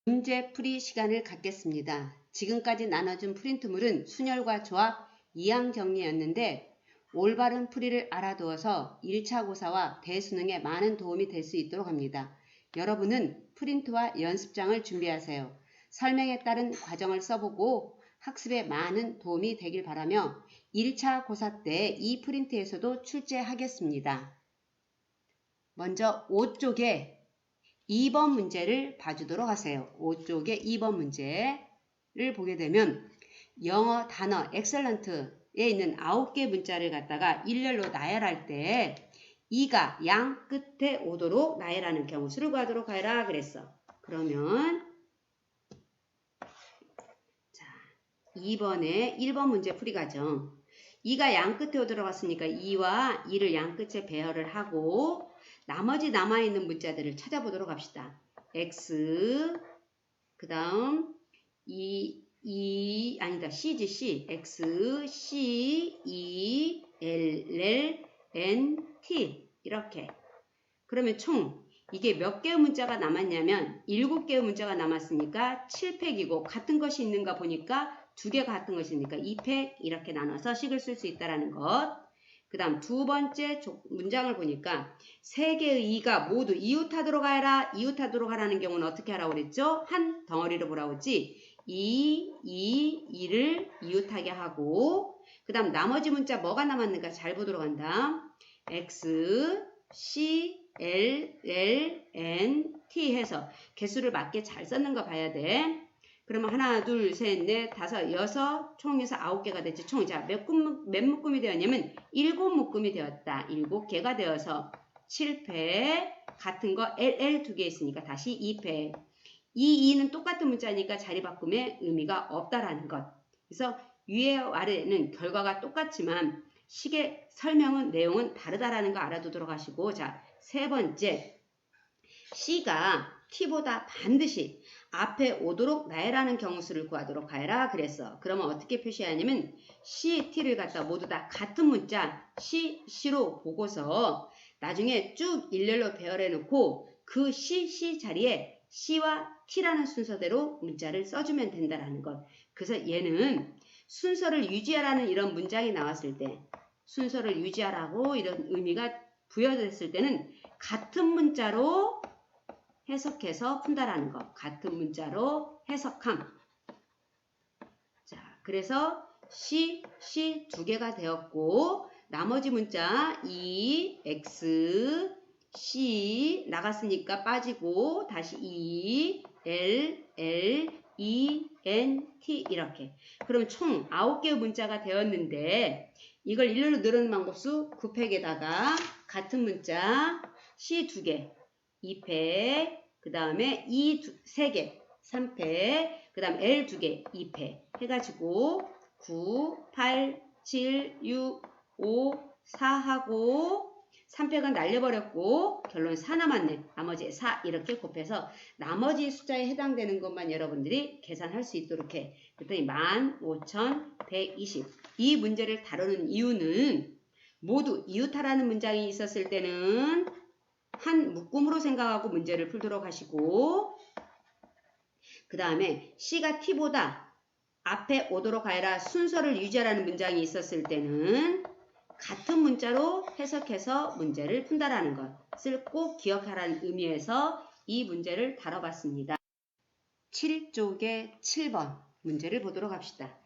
문제풀이 시간을 갖겠습니다. 지금까지 나눠준 프린트물은 순열과 조합, 이항 정리였는데 올바른 풀이를 알아두어서 1차 고사와 대수능에 많은 도움이 될 수 있도록 합니다. 여러분은 프린트와 연습장을 준비하세요. 설명에 따른 과정을 써보고 학습에 많은 도움이 되길 바라며 1차 고사 때 이 프린트에서도 출제하겠습니다. 먼저 5쪽에 2번 문제를 봐주도록 하세요. 5쪽의 2번 문제를 보게 되면 영어 단어 excellent에 있는 9개 문자를 갖다가 일렬로 나열할 때 이가 양 끝에 오도록 나열하는 경우 수를 구하도록 하라 그랬어. 그러면 자 2번에 1번 문제 풀이 과정. 이가 양 끝에 오도록 왔으니까 이와 이를 양 끝에 배열을 하고 나머지 남아있는 문자들을 찾아보도록 합시다. X, 그 다음 C지, C. X, C, E, L, N, T. 이렇게. 그러면 총 이게 몇 개의 문자가 남았냐면 7개의 문자가 남았으니까 7팩이고 같은 것이 있는가 보니까 2개가 같은 것이 있으니까 2팩 이렇게 나눠서 식을 쓸 수 있다는 것. 그 다음 두 번째 문장을 보니까 3개의 이가 모두 이웃하도록 하라. 이웃하도록 하라는 경우는 어떻게 하라고 그랬죠? 한 덩어리로 보라고 했지. 이를 이웃하게 하고 그 다음 나머지 문자 뭐가 남았는가 잘 보도록 한다. X, C, L, N, T 해서 개수를 맞게 잘 썼는 거 봐야 돼. 그러면 하나, 둘, 셋, 넷, 다섯, 여섯, 총에서 9개가 됐지. 총, 자, 몇 묶음이 되었냐면 7묶음이 되었다. 7개가 되어서 7패, 같은 거 LL 2개 있으니까 다시 2패. 이 2는 똑같은 문자니까 자리 바꿈에 의미가 없다라는 것. 그래서 위에와 아래는 결과가 똑같지만 식의 설명은 내용은 다르다라는 거 알아두도록 하시고 자, 세 번째 C가 T보다 반드시 앞에 오도록 나열하는 경우수를 구하도록 하여라 그랬어. 그러면 어떻게 표시하냐면 C, T를 갖다 모두 다 같은 문자 C, C로 보고서 나중에 쭉 일렬로 배열해 놓고 그 C 자리에 C와 T라는 순서대로 문자를 써주면 된다라는 것. 그래서 얘는 순서를 유지하라는 이런 문장이 나왔을 때 순서를 유지하라고 이런 의미가 부여됐을 때는 같은 문자로 해석해서 푼다라는 거. 같은 문자로 해석함. 자, 그래서 C 2개가 되었고 나머지 문자 E, X, C 나갔으니까 빠지고 다시 E, L, E, N, T 이렇게. 그럼 총 9개의 문자가 되었는데 이걸 일렬로 늘어놓는 방법수 9팩에다가 같은 문자 C 2개 2패, 그 다음에 E 3개, 3패, 그 다음 L 2개, 2패 해가지고 9, 8, 7, 6, 5, 4하고 3팩은 날려버렸고 결론 4 남았네. 나머지 4 이렇게 곱해서 나머지 숫자에 해당되는 것만 여러분들이 계산할 수 있도록 해. 그랬더니 15,120. 이 문제를 다루는 이유는 모두 이웃하라는 문장이 있었을 때는 한 묶음으로 생각하고 문제를 풀도록 하시고 그 다음에 C가 T보다 앞에 오도록 하여라 순서를 유지하라는 문장이 있었을 때는 같은 문자로 해석해서 문제를 푼다라는 것을 꼭 기억하라는 의미에서 이 문제를 다뤄봤습니다. 7쪽의 7번 문제를 보도록 합시다.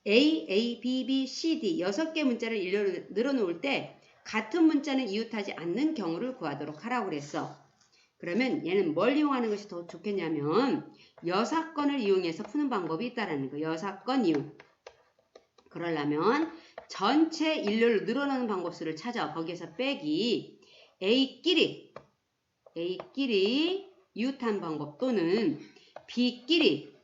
A, B, B, C, D 6개 문자를 일렬로 늘어놓을 때 같은 문자는 이웃하지 않는 경우를 구하도록 하라고 그랬어. 그러면 얘는 뭘 이용하는 것이 더 좋겠냐면 여사건을 이용해서 푸는 방법이 있다라는 거. 여사건 이용. 그러려면 전체 일렬로 늘어나는 방법수를 찾아. 거기에서 빼기 A끼리 이웃한 방법 또는 B끼리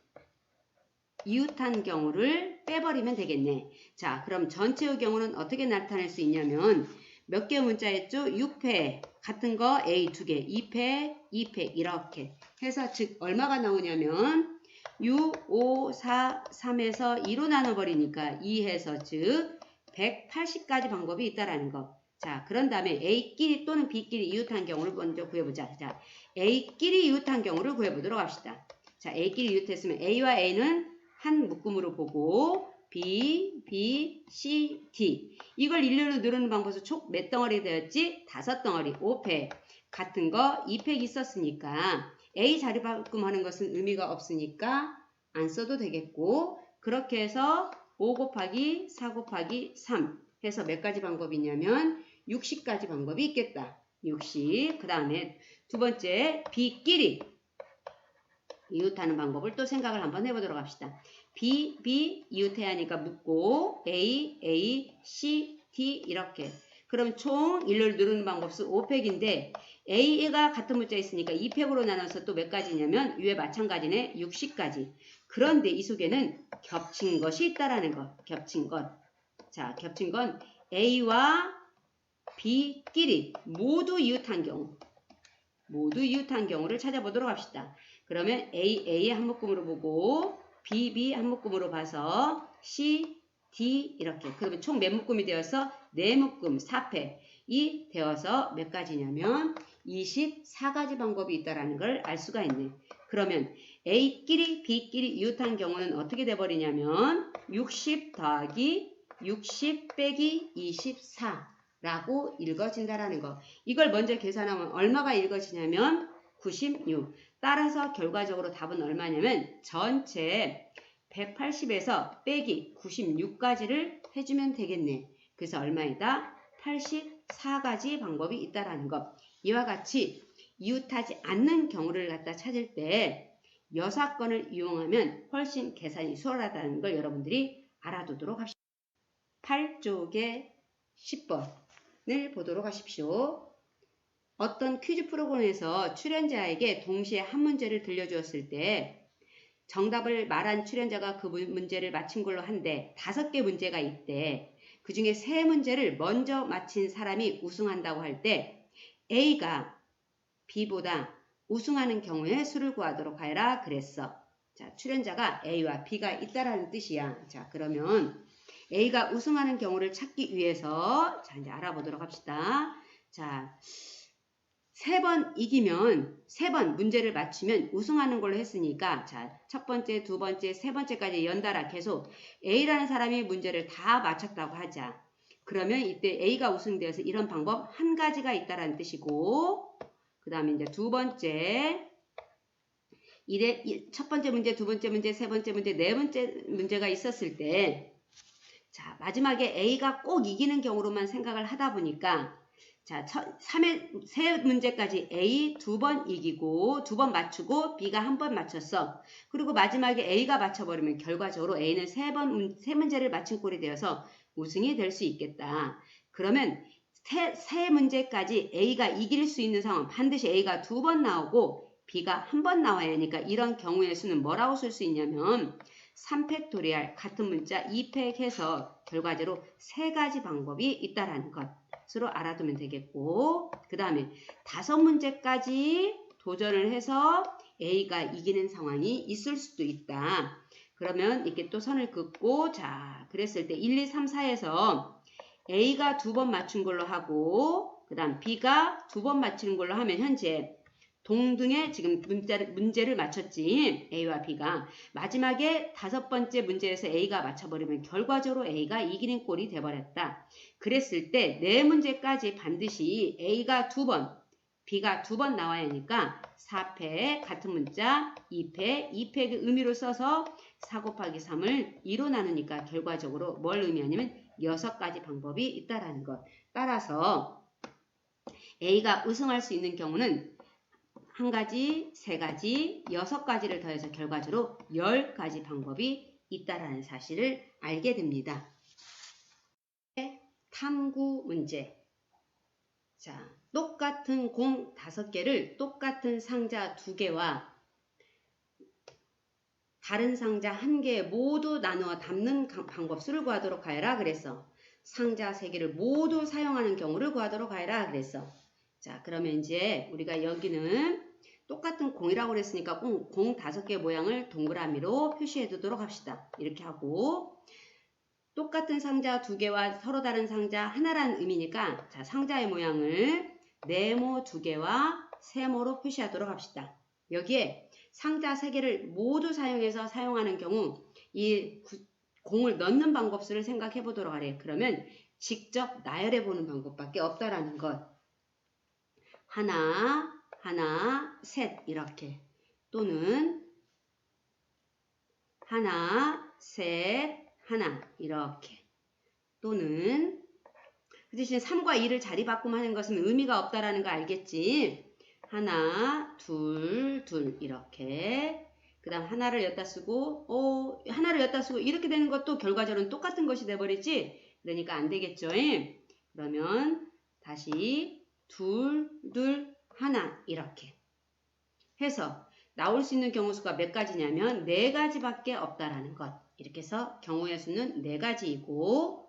이웃한 경우를 빼버리면 되겠네. 자, 그럼 전체의 경우는 어떻게 나타낼 수 있냐면 몇 개의 문자였죠? 6패 같은 거 A 2개, 2패 이렇게 해서 즉 얼마가 나오냐면 6, 5, 4, 3에서 2로 나눠버리니까 2해서 즉 180가지 방법이 있다라는 거. 자, 그런 다음에 A끼리 또는 B끼리 이웃한 경우를 먼저 구해보자. 자, A끼리 이웃한 경우를 구해보도록 합시다. 자, A끼리 이웃했으면 A와 A는 한 묶음으로 보고 B, B, C, D. 이걸 일렬로 누르는 방법에서 총 몇 덩어리 되었지? 5덩어리. 5팩. 같은 거 2팩 있었으니까 A 자리 바꿈하는 것은 의미가 없으니까 안 써도 되겠고, 그렇게 해서 5 곱하기 4 곱하기 3 해서 몇 가지 방법이 있냐면 60가지 방법이 있겠다. 60. 그 다음에 두 번째 B끼리 이웃하는 방법을 또 생각을 한번 해보도록 합시다. B, B 이웃해야 하니까 묶고 A, A, C, D 이렇게. 그럼 총 일렬 누르는 방법 수 5팩인데 A가 같은 문자에 있으니까 2팩으로 나눠서 또 몇 가지냐면 위에 마찬가지네 60가지. 그런데 이 속에는 겹친 것이 있다라는 것. 겹친 것. 자, 겹친 건 A와 B끼리 모두 이웃한 경우. 모두 이웃한 경우를 찾아보도록 합시다. 그러면 A 한 묶음으로 보고 B, B 한 묶음으로 봐서 C, D 이렇게. 그러면 총 몇 묶음이 되어서 4묶음 4팩이 되어서 몇 가지냐면 24가지 방법이 있다는 걸 알 수가 있네. 그러면 A끼리 B끼리 이웃한 경우는 어떻게 돼버리냐면 60 더하기 60 빼기 24라고 읽어진다라는 거. 이걸 먼저 계산하면 얼마가 읽어지냐면 96. 따라서 결과적으로 답은 얼마냐면 전체 180에서 빼기 96가지를 해주면 되겠네. 그래서 얼마이다? 84가지 방법이 있다라는 것. 이와 같이 이웃하지 않는 경우를 갖다 찾을 때 여사건을 이용하면 훨씬 계산이 수월하다는 걸 여러분들이 알아두도록 합시다. 8쪽의 10번을 보도록 하십시오. 어떤 퀴즈 프로그램에서 출연자에게 동시에 한 문제를 들려주었을 때 정답을 말한 출연자가 그 문제를 맞힌 걸로 한데 5개 문제가 있대. 그 중에 3문제를 먼저 맞힌 사람이 우승한다고 할 때 A가 B보다 우승하는 경우에 수를 구하도록 하여라 그랬어. 자, 출연자가 A와 B가 있다라는 뜻이야. 자, 그러면 A가 우승하는 경우를 찾기 위해서 자, 이제 알아보도록 합시다. 자, 3번 이기면 3번 문제를 맞추면 우승하는 걸로 했으니까 자, 첫 번째, 두 번째, 세 번째까지 연달아 계속 A라는 사람이 문제를 다 맞췄다고 하자. 그러면 이때 A가 우승되어서 이런 방법 한 가지가 있다라는 뜻이고, 그 다음에 이제 두 번째, 첫 번째 문제, 두 번째 문제, 세 번째 문제, 네 번째 문제가 있었을 때 자, 마지막에 A가 꼭 이기는 경우로만 생각을 하다 보니까 자, 3문제까지 A 2번 이기고 2번 맞추고 B가 1번 맞췄어. 그리고 마지막에 A가 맞춰버리면 결과적으로 A는 3문제를 맞춘 꼴이 되어서 우승이 될 수 있겠다. 그러면 세 문제까지 A가 이길 수 있는 상황, 반드시 A가 2번 나오고 B가 1번 나와야 하니까 이런 경우의 수는 뭐라고 쓸 수 있냐면 3팩토리알 같은 문자 2팩 해서 결과적으로 3가지 방법이 있다라는 것으로 알아두면 되겠고, 그 다음에 5문제까지 도전을 해서 A가 이기는 상황이 있을 수도 있다. 그러면 이렇게 또 선을 긋고 자, 그랬을 때 1, 2, 3, 4에서 A가 2번 맞춘 걸로 하고 그 다음 B가 2번 맞추는 걸로 하면 현재 동등의 지금 문제를 맞췄지. A와 B가. 마지막에 5번째 문제에서 A가 맞춰버리면 결과적으로 A가 이기는 꼴이 돼버렸다. 그랬을 때 4문제까지 반드시 A가 2번, B가 2번 나와야 하니까 4팩 같은 문자 2팩, 2팩의 의미로 써서 4 곱하기 3을 2로 나누니까 결과적으로 뭘 의미하냐면 6가지 방법이 있다라는 것. 따라서 A가 우승할 수 있는 경우는 1가지, 3가지, 6가지를 더해서 결과적으로 10가지 방법이 있다라는 사실을 알게 됩니다. 탐구 문제. 자, 똑같은 공 5개를 똑같은 상자 2개와 다른 상자 1개 모두 나누어 담는 방법 수를 구하도록 하여라 그랬어. 상자 3개를 모두 사용하는 경우를 구하도록 하여라 그랬어. 자, 그러면 이제 우리가 여기는 똑같은 공이라고 그랬으니까 공 5개 모양을 동그라미로 표시해 두도록 합시다. 이렇게 하고 똑같은 상자 2개와 서로 다른 상자 하나라는 의미니까 자, 상자의 모양을 네모 2개와 세모로 표시하도록 합시다. 여기에 상자 3개를 모두 사용해서 사용하는 경우 이 공을 넣는 방법수를 생각해 보도록 하래. 그러면 직접 나열해 보는 방법밖에 없다라는 것. 하나, 하나, 셋 이렇게 또는 하나, 셋, 하나 이렇게 또는 그 대신 3과 2를 자리 바꿈하는 것은 의미가 없다라는 거 알겠지? 하나, 둘, 둘 이렇게 그 다음 하나를 여기다 쓰고 하나를 여기다 쓰고 이렇게 되는 것도 결과적으로는 똑같은 것이 돼버리지? 그러니까 안 되겠죠? 그러면 다시 둘, 둘, 하나 이렇게 해서 나올 수 있는 경우 수가 몇 가지냐면 4가지밖에 없다라는 것. 이렇게 해서 경우의 수는 4가지이고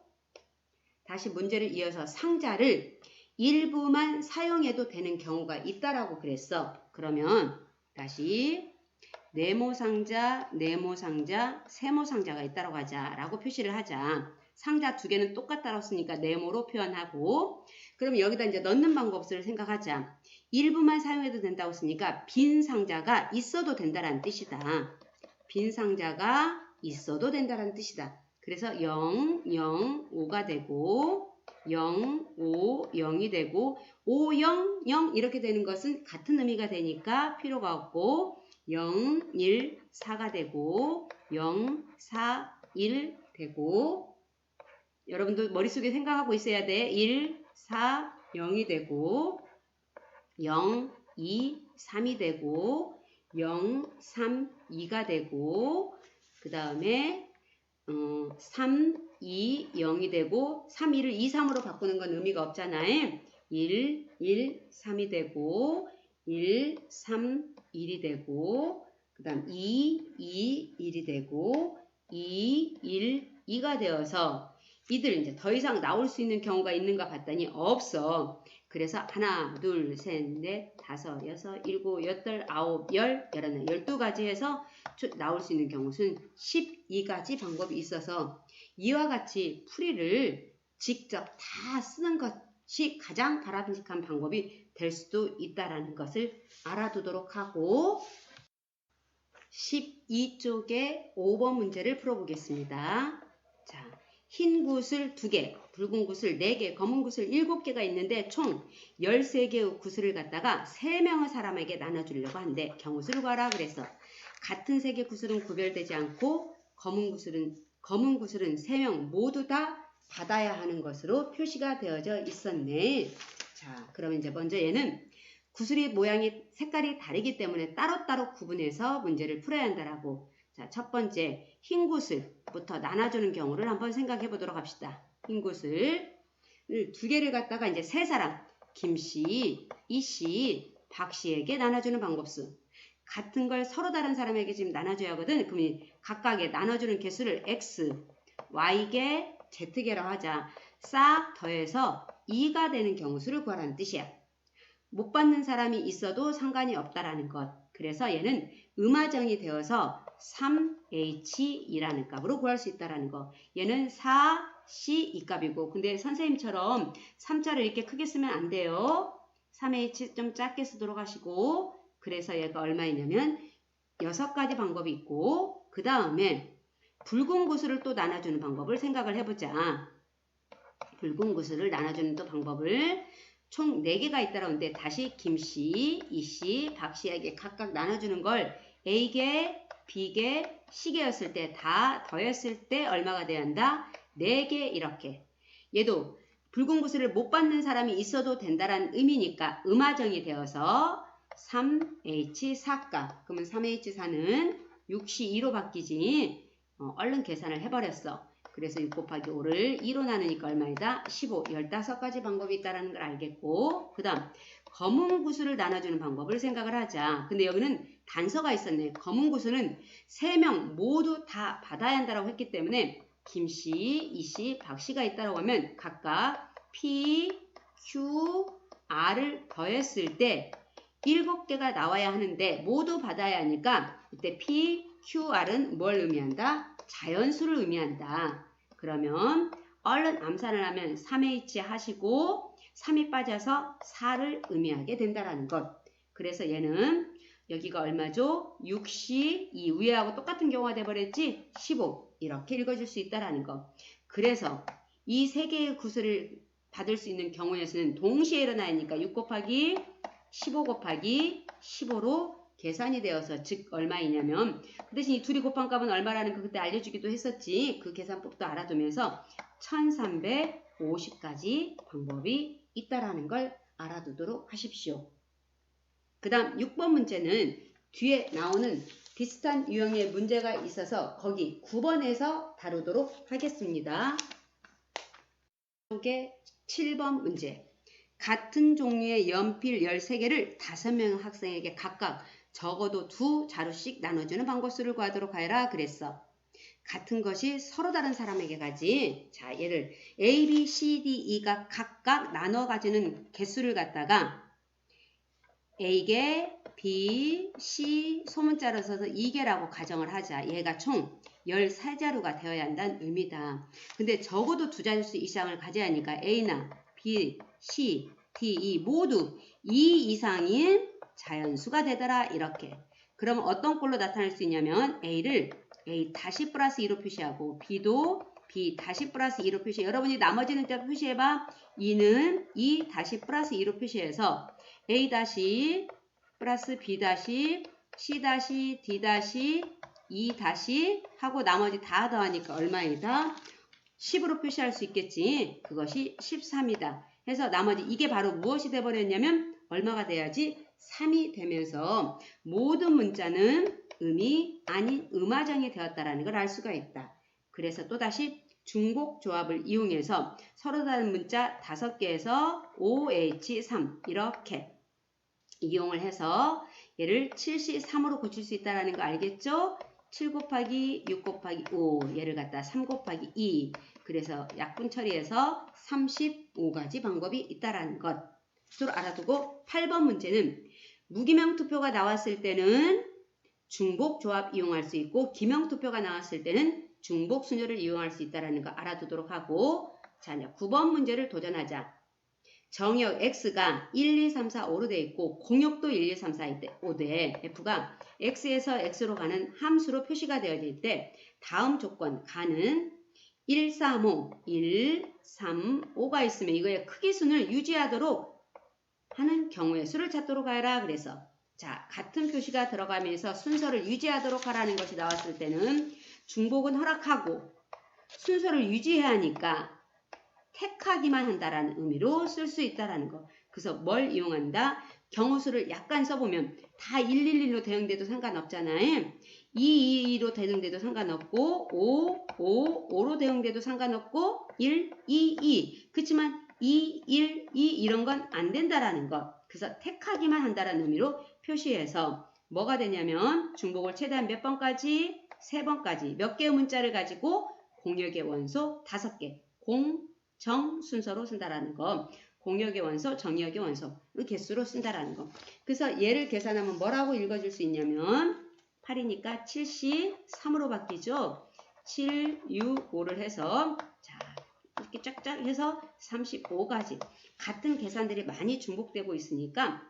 다시 문제를 이어서 상자를 일부만 사용해도 되는 경우가 있다라고 그랬어. 그러면 다시 네모상자, 네모상자, 세모상자가 있다라고 하자라고 표시를 하자. 상자 2개는 똑같다고 했으니까 네모로 표현하고 그럼 여기다 이제 넣는 방법을 생각하자. 일부만 사용해도 된다고 했으니까 빈 상자가 있어도 된다라는 뜻이다. 빈 상자가 있어도 된다라는 뜻이다. 그래서 0, 0, 5가 되고 0, 5, 0이 되고 5, 0, 0 이렇게 되는 것은 같은 의미가 되니까 필요가 없고 0, 1, 4가 되고 0, 4, 1 되고 여러분도 머릿속에 생각하고 있어야 돼. 1, 4, 0이 되고 0, 2, 3이 되고 0, 3, 2가 되고 그 다음에 3, 2, 0이 되고 3, 2를 2, 3으로 바꾸는 건 의미가 없잖아요. 1, 1, 3이 되고 1, 3, 1이 되고 그 다음 2, 2, 1이 되고 2, 1, 2가 되어서 이들 이제 더 이상 나올 수 있는 경우가 있는가 봤더니 없어. 그래서 하나, 둘, 셋, 넷, 다섯, 여섯, 일곱, 여덟, 아홉, 열, 열하나, 12가지 해서 나올 수 있는 경우 수는 12가지 방법이 있어서 이와 같이 풀이를 직접 다 쓰는 것이 가장 바람직한 방법이 될 수도 있다는 것을 알아두도록 하고 12쪽의 5번 문제를 풀어보겠습니다. 자, 흰 구슬 2개, 붉은 구슬 4개, 검은 구슬 7개가 있는데 총 13개의 구슬을 갖다가 3명의 사람에게 나눠주려고 하는데 경우수를 구하라 그래서 같은 색의 구슬은 구별되지 않고 검은 구슬은 3명 모두 다 받아야 하는 것으로 표시가 되어져 있었네. 자, 그러면 이제 먼저 얘는 구슬이 모양이 색깔이 다르기 때문에 따로따로 구분해서 문제를 풀어야 한다라고. 자, 첫 번째 흰 구슬부터 나눠주는 경우를 한번 생각해 보도록 합시다. 흰 구슬을 2개를 갖다가 이제 3사람 김씨, 이씨, 박씨에게 나눠주는 방법수. 같은 걸 서로 다른 사람에게 지금 나눠줘야 하거든. 그러면 각각의 나눠주는 개수를 X, Y개, Z개라고 하자. 싹 더해서 2가 되는 경우수를 구하라는 뜻이야. 못 받는 사람이 있어도 상관이 없다라는 것. 그래서 얘는 음화정이 되어서 3H이라는 값으로 구할 수 있다라는 거. 얘는 4C 이 값이고 근데 선생님처럼 3자를 이렇게 크게 쓰면 안 돼요. 3H 좀 작게 쓰도록 하시고 그래서 얘가 얼마이냐면 6가지 방법이 있고 그 다음에 붉은 구슬을 또 나눠주는 방법을 생각을 해보자. 붉은 구슬을 나눠주는 또 방법을 총 4개가 있다라는데 다시 김씨, 이씨, 박씨에게 각각 나눠주는 걸 A개, B개, C개였을 때 다 더했을 때 얼마가 돼야 한다? 4개 이렇게. 얘도 붉은 구슬을 못 받는 사람이 있어도 된다라는 의미니까 음화정이 되어서 3H4가. 그러면 3H4는 6C2로 바뀌지. 얼른 계산을 해버렸어. 그래서 6 곱하기 5를 2로 나누니까 얼마이다? 15, 15가지 방법이 있다는 걸 알겠고 그 다음 검은 구슬을 나눠주는 방법을 생각을 하자. 근데 여기는 단서가 있었네. 검은 구슬은 3명 모두 다 받아야 한다고 했기 때문에 김씨, 이씨, 박씨가 있다고 하면 각각 P, Q, R을 더했을 때 7개가 나와야 하는데 모두 받아야 하니까 이때 P, Q, R은 뭘 의미한다? 자연수를 의미한다. 그러면 얼른 암산을 하면 3H 하시고 3이 빠져서 4를 의미하게 된다는 것. 그래서 얘는 여기가 얼마죠? 6C, 이 위에하고 똑같은 경우가 돼버렸지? 15. 이렇게 읽어줄 수 있다라는 거. 그래서 이 세 개의 구슬을 받을 수 있는 경우에서는 동시에 일어나니까 6 곱하기 15 곱하기 15로 계산이 되어서 즉 얼마이냐면 그 대신 이 둘이 곱한 값은 얼마라는 거 그때 알려주기도 했었지. 그 계산법도 알아두면서 1350가지 방법이 있다라는 걸 알아두도록 하십시오. 그 다음 6번 문제는 뒤에 나오는 비슷한 유형의 문제가 있어서 거기 9번에서 다루도록 하겠습니다. 7번 문제. 같은 종류의 연필 13개를 5명 학생에게 각각 적어도 2자루씩 나눠주는 방법수를 구하도록 하여라 그랬어. 같은 것이 서로 다른 사람에게 가지. 자, 얘를 A, B, C, D, E가 각각 나눠 가지는 개수를 갖다가 A개, B, C 소문자로 써서 2개라고 가정을 하자. 얘가 총 13자루가 되어야 한다는 의미다. 근데 적어도 2자릿수 이상을 가져야 하니까 A나 B, C, D, E 모두 2 이상인 자연수가 되더라. 이렇게. 그럼 어떤 꼴로 나타낼 수 있냐면 A를 A 다시 플러스 2로 표시하고 B도 B 다시 플러스 2로 표시해. 여러분이 나머지는 자 표시해봐. 2는 2 다시 플러스 2로 표시해서 A 다시 플러스 B 다시 C 다시 D 다시 E 다시 하고 나머지 다 더하니까 얼마이다? 10으로 표시할 수 있겠지. 그것이 13이다. 해서 나머지 이게 바로 무엇이 돼버렸냐면 얼마가 돼야지? 3이 되면서 모든 문자는 음이 아닌 음화정이 되었다라는 걸 알 수가 있다. 그래서 또다시 중복 조합을 이용해서 서로 다른 문자 5개에서 OH3 이렇게 이용을 해서 얘를 7C3으로 고칠 수 있다는 거 알겠죠? 7 곱하기 6 곱하기 5 얘를 갖다 3 곱하기 2 그래서 약분 처리해서 35가지 방법이 있다라는 것으로 알아두고 8번 문제는 무기명 투표가 나왔을 때는 중복 조합 이용할 수 있고 기명 투표가 나왔을 때는 중복 순열을 이용할 수 있다는 거 알아두도록 하고 자, 9번 문제를 도전하자. 정역 X가 1, 2, 3, 4, 5로 되어 있고 공역도 1, 2, 3, 4, 5대 F가 X에서 X로 가는 함수로 표시가 되어질 때 다음 조건 가는 1, 3, 5, 1, 3, 5가 있으면 이거의 크기순을 유지하도록 하는 경우의 수를 찾도록 하여라. 그래서 자, 같은 표시가 들어가면서 순서를 유지하도록 하라는 것이 나왔을 때는 중복은 허락하고 순서를 유지해야 하니까 택하기만 한다라는 의미로 쓸 수 있다라는 거. 그래서 뭘 이용한다? 경우수를 약간 써보면 다 111로 대응돼도 상관없잖아요. 222로 대응돼도 상관없고 5로 대응돼도 상관없고 1, 2, 2. 그렇지만 2, 1, 2 이런 건 안 된다라는 것. 그래서 택하기만 한다라는 의미로 표시해서 뭐가 되냐면 중복을 최대한 몇 번까지? 3번까지 몇 개의 문자를 가지고 공역의 원소 5개 정 순서로 쓴다라는 거. 공역의 원소, 정역의 원소 개수로 쓴다라는 거. 그래서 얘를 계산하면 뭐라고 읽어줄 수 있냐면 8이니까 7C3으로 바뀌죠. 7, 6, 5를 해서 자 이렇게 쫙쫙 해서 35가지 같은 계산들이 많이 중복되고 있으니까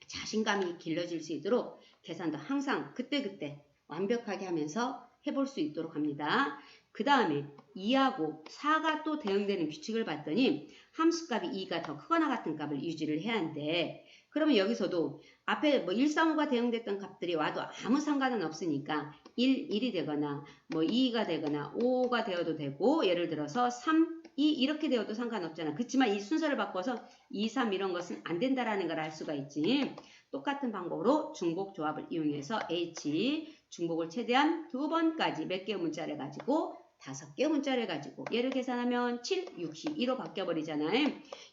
자신감이 길러질 수 있도록 계산도 항상 그때그때 완벽하게 하면서 해볼 수 있도록 합니다. 그 다음에 2하고 4가 또 대응되는 규칙을 봤더니 함수값이 2가 더 크거나 같은 값을 유지를 해야 하는데 그러면 여기서도 앞에 뭐 1, 3, 5가 대응됐던 값들이 와도 아무 상관은 없으니까 1, 1이 되거나 뭐 2가 되거나 5가 되어도 되고 예를 들어서 3, 2 이렇게 되어도 상관없잖아. 그렇지만 이 순서를 바꿔서 2, 3 이런 것은 안 된다라는 걸 알 수가 있지. 똑같은 방법으로 중복 조합을 이용해서 H 중복을 최대한 2번까지 몇 개의 문자를 가지고 5개의 문자를 가지고 얘를 계산하면 7, 6시 2로 바뀌어버리잖아요.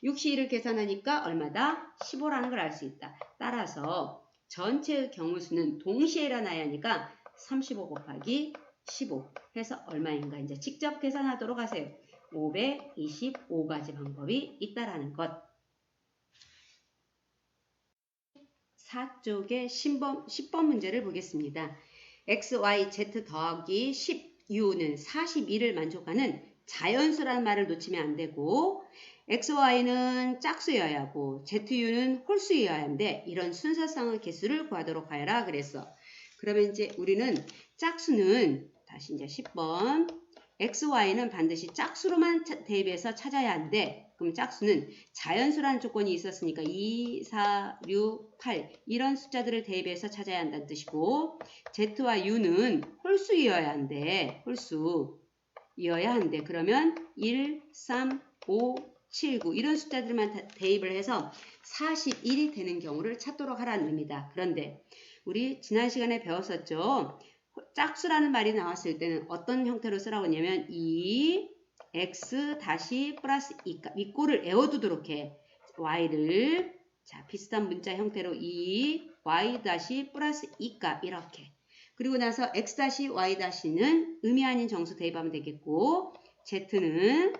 6시 2를 계산하니까 얼마다? 15라는 걸 알 수 있다. 따라서 전체의 경우수는 동시에 일어나야 하니까 35 곱하기 15 해서 얼마인가 이제 직접 계산하도록 하세요. 525가지 방법이 있다라는 것. 4쪽의 10번 문제를 보겠습니다. x, y, z 더하기 10u는 42를 만족하는 자연수라는 말을 놓치면 안 되고 XY는 짝수여야 하고 ZU는 홀수여야 하는데 이런 순서상의 개수를 구하도록 하여라 그랬어. 그러면 이제 우리는 짝수는 다시 이제 10번 XY는 반드시 짝수로만 대입해서 찾아야 하는데 그럼 짝수는 자연수라는 조건이 있었으니까 2, 4, 6, 8 이런 숫자들을 대입해서 찾아야 한다는 뜻이고 Z와 U는 홀수이어야 한대. 홀수이어야 한대. 그러면 1, 3, 5, 7, 9 이런 숫자들만 대입을 해서 41이 되는 경우를 찾도록 하라는 의미다. 그런데 우리 지난 시간에 배웠었죠. 짝수라는 말이 나왔을 때는 어떤 형태로 쓰라고 했냐면 2 x 다시 플러스 2값 윗꼴을 외워두도록 해. y를 자 비슷한 문자 형태로 2 y 다시 플러스 2값 이렇게. 그리고 나서 x 다시 y 다시는 의미 아닌 정수 대입하면 되겠고 z는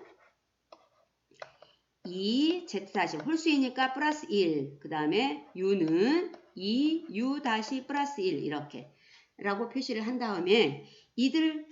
2 z 다시 홀수이니까 플러스 1 그 다음에 u는 2 u 다시 플러스 1 이렇게 라고 표시를 한 다음에 이들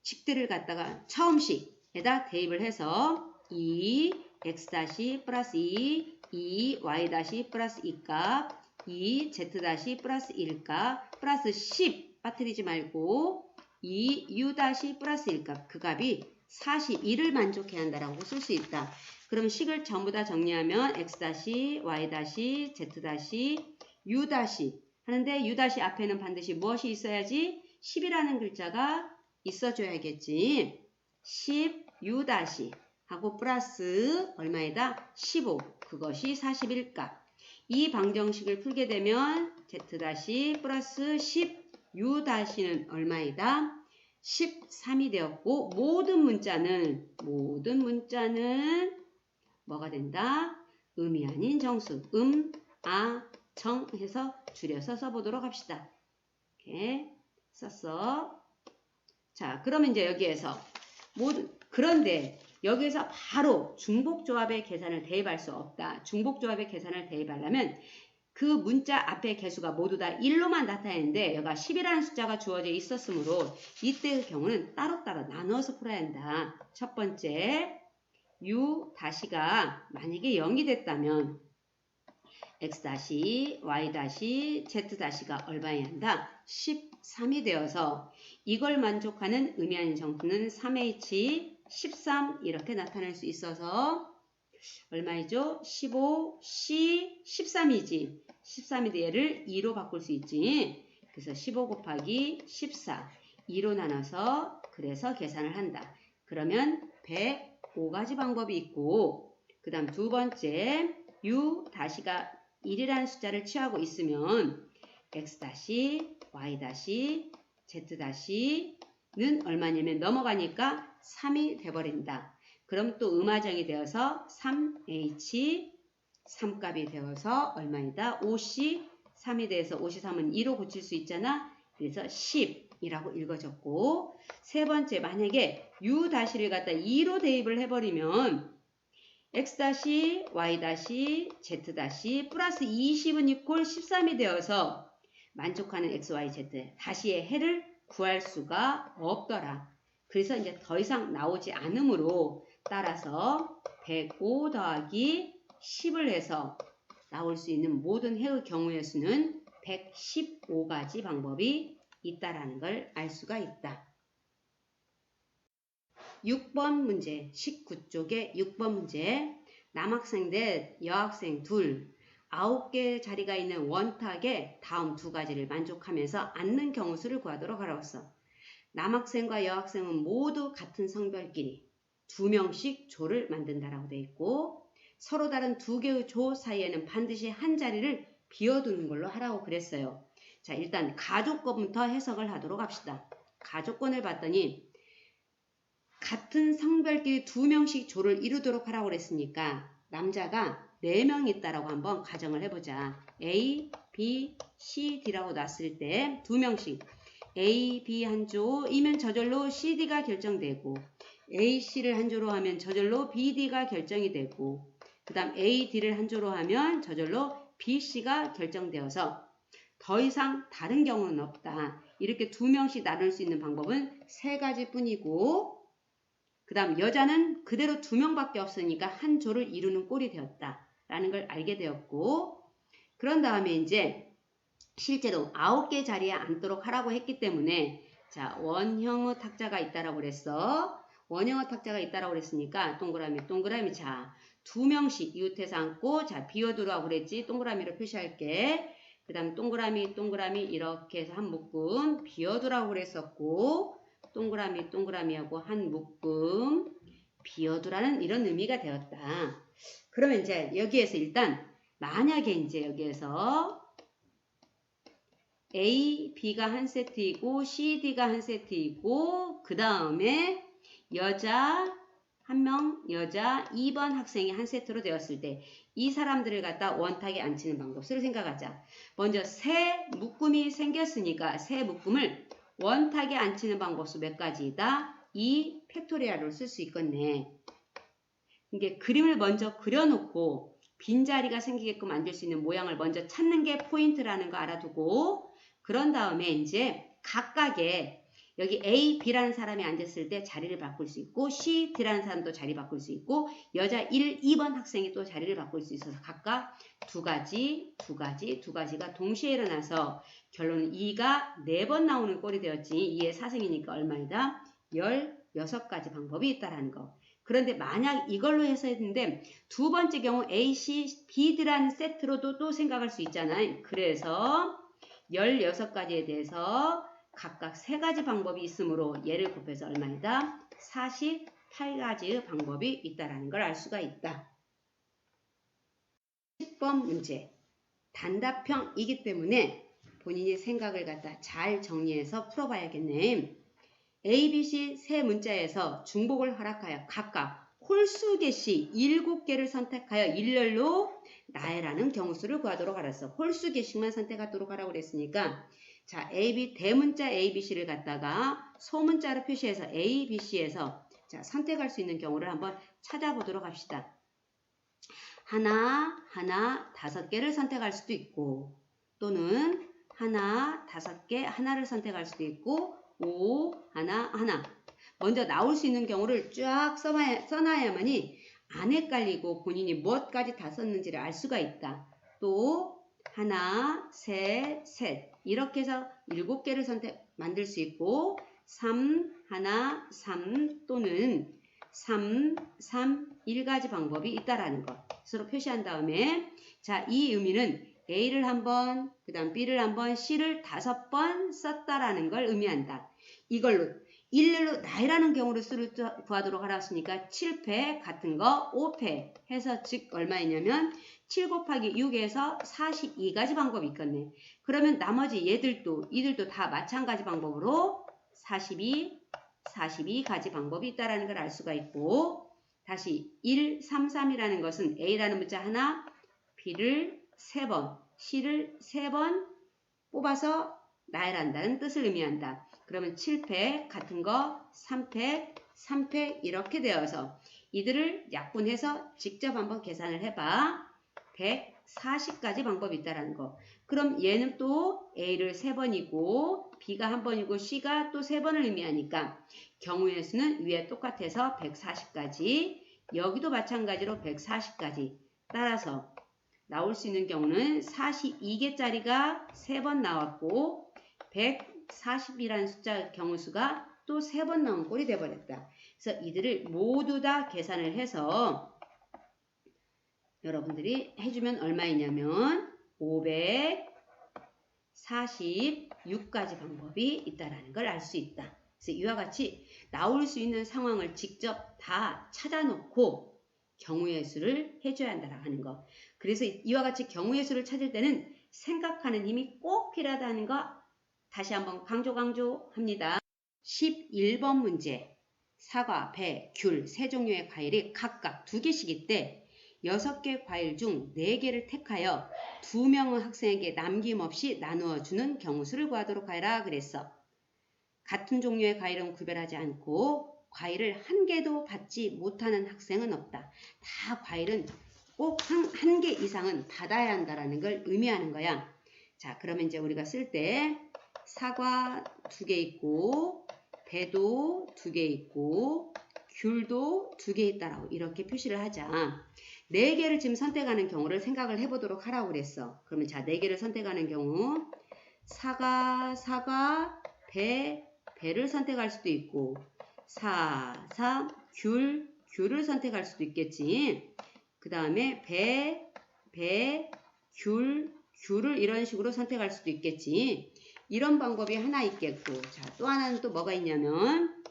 식들을 갖다가 처음식에다 대입을 해서 2 x 다시 플러스 2 2 y 다시 플러스 2값 2 z 다시 플러스 1값 플러스 10 빠뜨리지 말고 2 u 다시 플러스 1값 그 값이 41을 만족해야 한다라고 쓸 수 있다. 그럼 식을 전부 다 정리하면 x 다시 y 다시 z 다시 u 다시 하는데 u 다시 앞에는 반드시 무엇이 있어야지? 10이라는 글자가 있어줘야겠지. 10 u 다시 하고 플러스 얼마이다? 15 그것이 41값. 이 방정식을 풀게 되면 z 다시 플러스 10 u 다시는 얼마이다? 13이 되었고 모든 문자는 뭐가 된다? 음이 아닌 정수. 정 해서 줄여서 써보도록 합시다. 이렇게 썼어. 자, 그러면 이제 여기에서 그런데 여기에서 바로 중복조합의 계산을 대입할 수 없다. 중복조합의 계산을 대입하려면 그 문자 앞에 개수가 모두 다 1로만 나타내는데 여기가 10이라는 숫자가 주어져 있었으므로 이때의 경우는 따로따로 나누어서 풀어야 한다. 첫 번째 u 다시가 만약에 0이 됐다면 x 다시 y 다시 z 다시가 얼마여야 한다? 13이 되어서 이걸 만족하는 의미 아닌 정수는 3h 13 이렇게 나타낼 수 있어서 얼마이죠? 15 c 13이지. 13인데 얘를 2로 바꿀 수 있지. 그래서 15 곱하기 14 2로 나눠서 그래서 계산을 한다. 그러면 105가지 방법이 있고 그 다음 두 번째 u 다시가 1이라는 숫자를 취하고 있으면 x 다시 y 다시 z 다시는 얼마냐면 넘어가니까 3이 돼버린다. 그럼 또 음화정이 되어서 3h 3값이 되어서 얼마이다? 5c 3이 돼서 53은 2로 고칠 수 있잖아. 그래서 10이라고 읽어졌고 세 번째 만약에 u 다시를 갖다 2로 대입을 해버리면 x 다시 y 다시 z 다시 플러스 20은 이꼴 13이 되어서 만족하는 x, y, z 다시의 해를 구할 수가 없더라. 그래서 이제 더 이상 나오지 않으므로 따라서 105 더하기 10을 해서 나올 수 있는 모든 해의 경우의 수는 115가지 방법이 있다라는 걸 알 수가 있다. 6번 문제 19쪽의 6번 문제 남학생 대 여학생 둘 9개 자리가 있는 원탁에 다음 두 가지를 만족하면서 앉는 경우수를 구하도록 하라고 했어. 남학생과 여학생은 모두 같은 성별끼리 2명씩 조를 만든다라고 되어 있고 서로 다른 두 개의 조 사이에는 반드시 한 자리를 비워두는 걸로 하라고 그랬어요. 자, 일단 가족권부터 해석을 하도록 합시다. 가족권을 봤더니 같은 성별끼리 2명씩 조를 이루도록 하라고 그랬으니까 남자가 4명 있다라고 한번 가정을 해보자. A, B, C, D라고 놨을 때 2명씩 A, B 한 조이면 저절로 C, D가 결정되고 A, C를 한 조로 하면 저절로 B, D가 결정이 되고 그 다음 A, D를 한 조로 하면 저절로 B, C가 결정되어서 더 이상 다른 경우는 없다. 이렇게 2명씩 나눌 수 있는 방법은 3가지 뿐이고 그 다음 여자는 그대로 2명밖에 없으니까 한 조를 이루는 꼴이 되었다라는 걸 알게 되었고, 그런 다음에 이제 실제로 9개 자리에 앉도록 하라고 했기 때문에 자, 원형의 탁자가 있다라고 그랬어. 원형의 탁자가 있다라고 그랬으니까 동그라미 자, 2명씩 이웃해서 앉고 자, 비워두라고 그랬지. 동그라미로 표시할게. 그 다음 동그라미 이렇게 해서 한 묶음 비워두라고 그랬었고, 동그라미하고 한 묶음 비워두라는 이런 의미가 되었다. 그러면 이제 여기에서 일단 만약에 이제 여기에서 A, B가 한 세트이고 C, D가 한 세트이고 그 다음에 여자 1명, 여자 2번 학생이 한 세트로 되었을 때 이 사람들을 갖다 원탁에 앉히는 방법을 생각하자. 먼저 새 묶음이 생겼으니까 새 묶음을 원탁에 앉히는 방법수 몇 가지이다? 2 팩토리얼로 쓸 수 있겠네. 이게 그림을 먼저 그려놓고 빈자리가 생기게끔 만들 수 있는 모양을 먼저 찾는 게 포인트라는 거 알아두고, 그런 다음에 이제 각각의 여기 A, B라는 사람이 앉았을 때 자리를 바꿀 수 있고 C, D라는 사람도 자리 바꿀 수 있고 여자 1, 2번 학생이 또 자리를 바꿀 수 있어서 각각 두 가지가 동시에 일어나서 결론은 2가 4번 나오는 꼴이 되었지. 2의 사승이니까 얼마이다? 16가지 방법이 있다라는 거. 그런데 만약 이걸로 해서 했는데 두 번째 경우 A, C, B라는 세트로도 또 생각할 수 있잖아요. 그래서 16가지에 대해서 각각 3가지 방법이 있으므로 얘를 곱해서 얼마이다? 48가지의 방법이 있다라는 걸 알 수가 있다. 10번 문제. 단답형이기 때문에 본인이 생각을 갖다 잘 정리해서 풀어봐야겠네. A, B, C 세 문자에서 중복을 허락하여 각각 홀수 개시 7개를 선택하여 일렬로 나열하는 경우수를 구하도록 하랬어. 홀수 개씩만 선택하도록 하라고 그랬으니까 자, A, B 대문자 A, B, C를 갖다가 소문자로 표시해서 A, B, C에서 자, 선택할 수 있는 경우를 한번 찾아보도록 합시다. 하나, 5개를 선택할 수도 있고 또는 하나, 5개, 하나를 선택할 수도 있고 5, 하나. 먼저 나올 수 있는 경우를 쫙 써놔야만이 안 헷갈리고 본인이 무엇까지 다 썼는지를 알 수가 있다. 또 하나, 셋 이렇게 해서 7개를 만들 수 있고 3, 3 또는 3, 1가지 방법이 있다라는 것. 스스로 표시한 다음에 자, 이 의미는 A를 한번, 그 다음 B를 한번, C를 5번 썼다라는 걸 의미한다. 이걸로 일렬로 나열하는 경우를 수를 구하도록 하라했으니까 7패 같은 거 5패 해서 즉 얼마이냐면 7 곱하기 6에서 42가지 방법이 있겠네. 그러면 나머지 이들도 다 마찬가지 방법으로 42가지 방법이 있다라는 걸 알 수가 있고, 다시 1, 3, 3이라는 것은 A라는 문자 하나, B를 3번, C를 3번 뽑아서 나열한다는 뜻을 의미한다. 그러면 7팩 같은 거 3팩 이렇게 되어서 이들을 약분해서 직접 한번 계산을 해봐. 140가지 방법이 있다라는 거. 그럼 얘는 또 A를 3번이고 B가 1번이고 C가 또 3번을 의미하니까 경우의 수는 위에 똑같아서 140가지, 여기도 마찬가지로 140가지. 따라서 나올 수 있는 경우는 42개짜리가 3번 나왔고 140이라는 숫자 경우수가 또 3번 나온 꼴이 되어버렸다. 그래서 이들을 모두 다 계산을 해서 여러분들이 해주면 얼마이냐면 546가지 방법이 있다라는 걸 알 수 있다. 그래서 이와 같이 나올 수 있는 상황을 직접 다 찾아놓고 경우의 수를 해줘야 한다라고 하는 거. 그래서 이와 같이 경우의 수를 찾을 때는 생각하는 힘이 꼭 필요하다는 거 다시 한번 강조합니다. 11번 문제. 사과, 배, 귤 세 종류의 과일이 각각 2개씩일 때 6개 과일 중 4개를 택하여 2명의 학생에게 남김없이 나누어주는 경우수를 구하도록 하라 그랬어. 같은 종류의 과일은 구별하지 않고 과일을 한 개도 받지 못하는 학생은 없다. 다 과일은 꼭 한 개 이상은 받아야 한다라는 걸 의미하는 거야. 자, 그러면 이제 우리가 쓸 때 사과 2개 있고 배도 2개 있고 귤도 2개 있다라고 이렇게 표시를 하자. 4개를 지금 선택하는 경우를 생각을 해보도록 하라고 그랬어. 그러면 자, 4개를 선택하는 경우 사과, 배를 선택할 수도 있고 귤을 선택할 수도 있겠지. 그 다음에 귤을 이런 식으로 선택할 수도 있겠지. 이런 방법이 하나 있겠고, 자, 또 하나는 또 뭐가 있냐면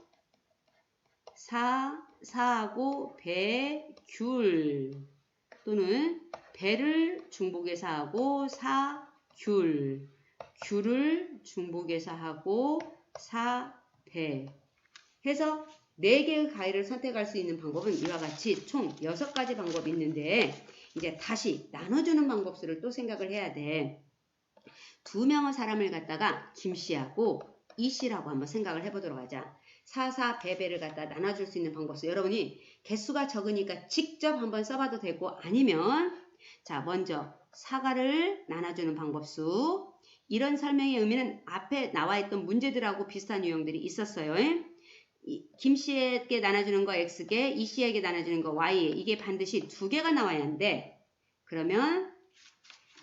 사하고 귤 또는 배를 중복해서 하고 귤을 중복해서 하고 배 해서 4개의 가위를 선택할 수 있는 방법은 이와 같이 총 6가지 방법이 있는데 이제 다시 나눠주는 방법수를 또 생각을 해야 돼. 2명의 사람을 갖다가 김씨하고 이씨라고 한번 생각을 해보도록 하자. 배를 갖다 나눠줄 수 있는 방법수. 여러분이 개수가 적으니까 직접 한번 써봐도 되고 아니면 자 먼저 사과를 나눠주는 방법수. 이런 설명의 의미는 앞에 나와있던 문제들하고 비슷한 유형들이 있었어요. 김씨에게 나눠주는 거 X개, 이씨에게 나눠주는 거 Y에 이게 반드시 2개가 나와야 하는데 그러면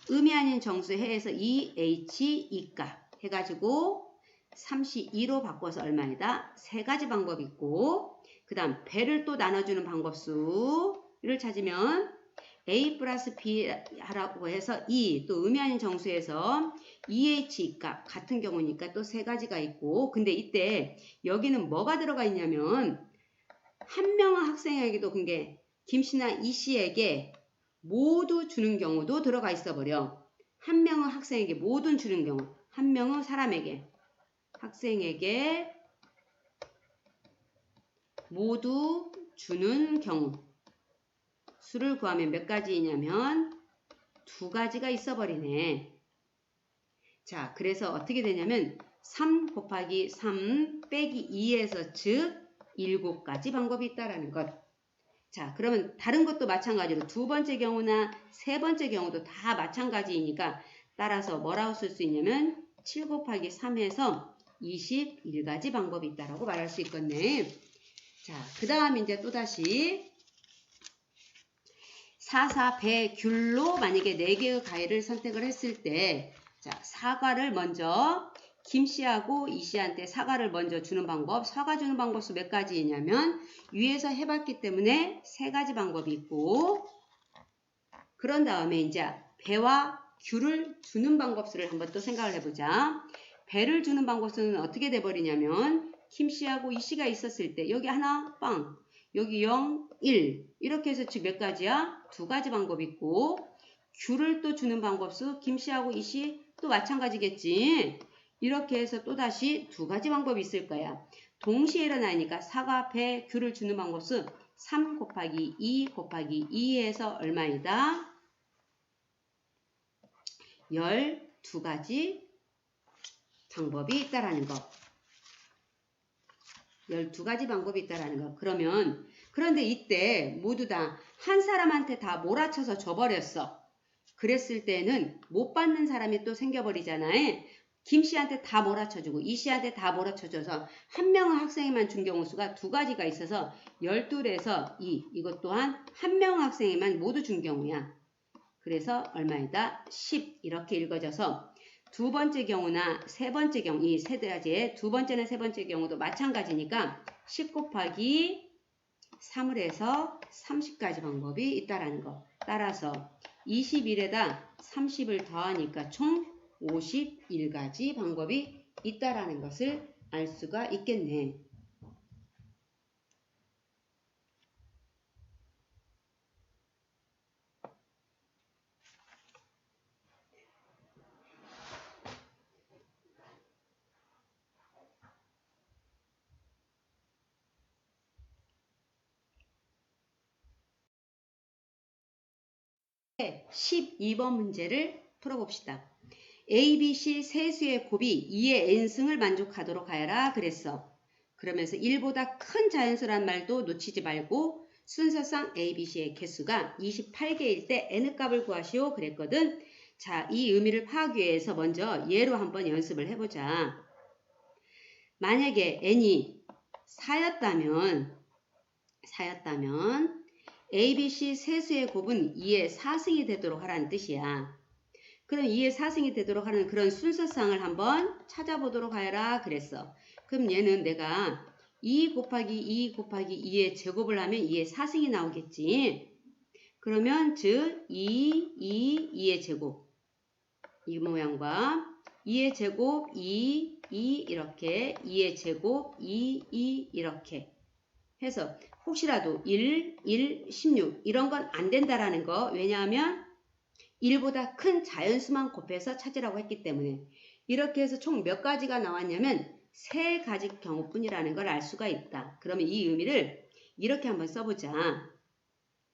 의미 아닌 정수 해에서 EH2값 해가지고 32로 바꿔서 얼마이다? 3가지 방법이 있고 그 다음 배를 또 나눠주는 방법수를 찾으면 A 플러스 B 하라고 해서 또 의미 아닌 정수에서 EH 값 같은 경우니까 또 3가지가 있고 근데 이때 여기는 뭐가 들어가 있냐면 한 명의 학생에게도 그게 김씨나 이씨에게 모두 주는 경우도 들어가 있어 버려. 한 명의 학생에게 모두 주는 경우 한 명의 사람에게 학생에게 모두 주는 경우 수를 구하면 몇 가지이냐면 2가지가 있어 버리네. 자, 그래서 어떻게 되냐면 3 곱하기 3 빼기 2에서 즉 7가지 방법이 있다라는 것. 자, 그러면 다른 것도 마찬가지로 2번째 경우나 3번째 경우도 다 마찬가지이니까 따라서 뭐라고 쓸 수 있냐면 7 곱하기 3에서 21가지 방법이 있다라고 말할 수 있겠네. 자, 그 다음 이제 또다시 귤로 만약에 4개의 가위를 선택을 했을 때 자, 사과를 먼저 김씨하고 이씨한테 사과를 먼저 주는 방법, 사과 주는 방법수 몇 가지이냐면 위에서 해봤기 때문에 3가지 방법이 있고 그런 다음에 이제 배와 귤을 주는 방법수를 한번 또 생각을 해보자. 배를 주는 방법수는 어떻게 돼버리냐면 김씨하고 이씨가 있었을 때 여기 하나 빵 여기 0, 1 이렇게 해서 즉 몇 가지야? 2가지 방법이 있고 귤을 또 주는 방법수 김씨하고 이씨 또 마찬가지겠지. 이렇게 해서 또다시 2가지 방법이 있을 거야. 동시에 일어나니까 사과, 배, 귤을 주는 방법수 3 곱하기 2 곱하기 2에서 얼마이다? 12가지 방법이 있다라는 거. 12가지 방법이 있다라는 거. 그런데 이때 모두 다 한 사람한테 다 몰아쳐서 줘버렸어. 그랬을 때는 못 받는 사람이 또 생겨버리잖아요. 김씨한테 다 몰아쳐주고 이씨한테 다 몰아쳐줘서 한 명의 학생에만 준 경우 수가 2가지가 있어서 12에서 2. 이것 또한 한 명의 학생에만 모두 준 경우야. 그래서 얼마이다? 10 이렇게 읽어져서 2번째 경우나 3번째 경우 이 3가지의 2번째나 3번째 경우도 마찬가지니까 10 곱하기 3을 해서 30가지 방법이 있다라는 거. 따라서 21에다 30을 더하니까 총 51가지 방법이 있다라는 것을 알 수가 있겠네. 네, 12번 문제를 풀어봅시다. A, B, C 세 수의 곱이 2의 n승을 만족하도록 하여라 그랬어. 그러면서 1보다 큰 자연수란 말도 놓치지 말고 순서상 A, B, C의 개수가 28개일 때 n의 값을 구하시오 그랬거든. 자, 이 의미를 파악하기 위해서 먼저 예로 한번 연습을 해보자. 만약에 n이 4였다면 4였다면 A, B, C 세 수의 곱은 2의 4승이 되도록 하라는 뜻이야. 그럼 2의 4승이 되도록 하는 그런 순서상을 한번 찾아보도록 하여라 그랬어. 그럼 얘는 내가 2 곱하기 2 곱하기 2의 제곱을 하면 2의 4승이 나오겠지. 그러면 즉 2의 제곱 이 모양과 2의 제곱 2 이렇게 2의 제곱 2 이렇게 해서 혹시라도 1, 16 이런 건 안 된다라는 거. 왜냐하면 1보다 큰 자연수만 곱해서 찾으라고 했기 때문에. 이렇게 해서 총 몇 가지가 나왔냐면 3가지 경우뿐이라는 걸 알 수가 있다. 그러면 이 의미를 이렇게 한번 써보자.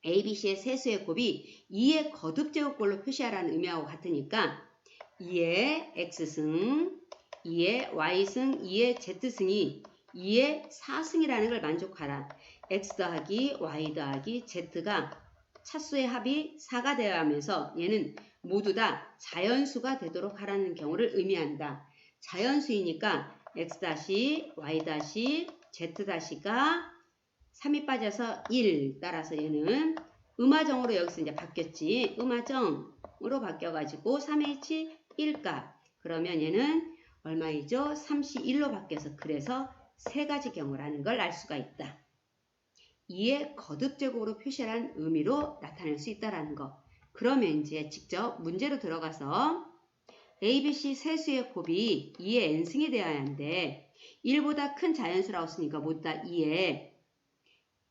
A, B, C의 세 수의 곱이 2의 거듭제곱꼴로 표시하라는 의미하고 같으니까 2의 X승, 2의 Y승, 2의 Z승이 2의 4승이라는 걸 만족하라. X 더하기 Y 더하기 Z가 차수의 합이 4가 되어야 하면서 얘는 모두 다 자연수가 되도록 하라는 경우를 의미한다. 자연수이니까 X 다시 Y 다시 Z 다시가 3이 빠져서 1. 따라서 얘는 음화정으로 여기서 이제 바뀌었지. 음화정으로 바뀌어가지고 3H 1값. 그러면 얘는 얼마이죠? 31로 바뀌어서 그래서 3가지 경우라는 걸 알 수가 있다. 2의 거듭제곱으로 표시하라는 의미로 나타낼 수 있다는 거. 그러면 이제 직접 문제로 들어가서 A, B, C 세 수의 곱이 2의 n승이 되어야 하는데 1보다 큰 자연수라고 쓰니까 모두 다 2의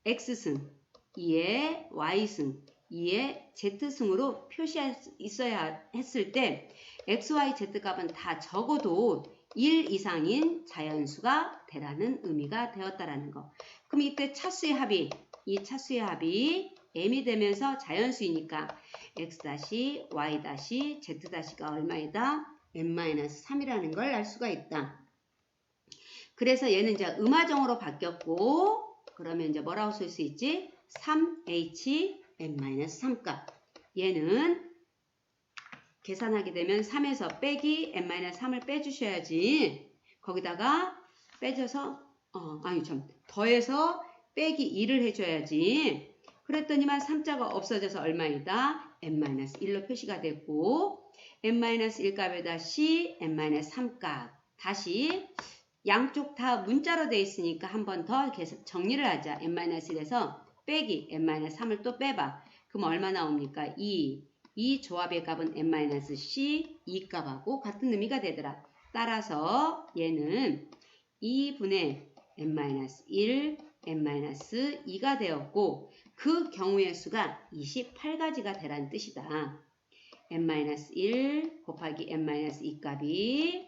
X승, 2의 Y승, 2의 Z승으로 표시할 수 있어야 했을 때 X, Y, Z 값은 다 적어도 1 이상인 자연수가 되라는 의미가 되었다라는 거. 그럼 이때 차수의 합이, 이 차수의 합이 m이 되면서 자연수이니까 x 다시 y 다시 z 다시가 얼마이다? n-3이라는 걸 알 수가 있다. 그래서 얘는 이제 음화정으로 바뀌었고, 그러면 이제 뭐라고 쓸 수 있지? 3h n-3값. 얘는 계산하게 되면 3에서 빼기 n-3을 빼주셔야지. 거기다가 빼줘서 더해서 빼기 2를 해줘야지. 그랬더니만 3자가 없어져서 얼마이다? n-1로 표시가 됐고 n-1값에다 c, n-3값. 다시 양쪽 다 문자로 되어 있으니까 한 번 더 정리를 하자. n-1에서 빼기 n-3을 또 빼봐. 그럼 얼마 나옵니까? 2. 이 조합의 값은 n-c, 2값하고 같은 의미가 되더라. 따라서 얘는 2분의 n-1, n-2가 되었고 그 경우의 수가 28가지가 되라는 뜻이다. n-1 곱하기 n-2 값이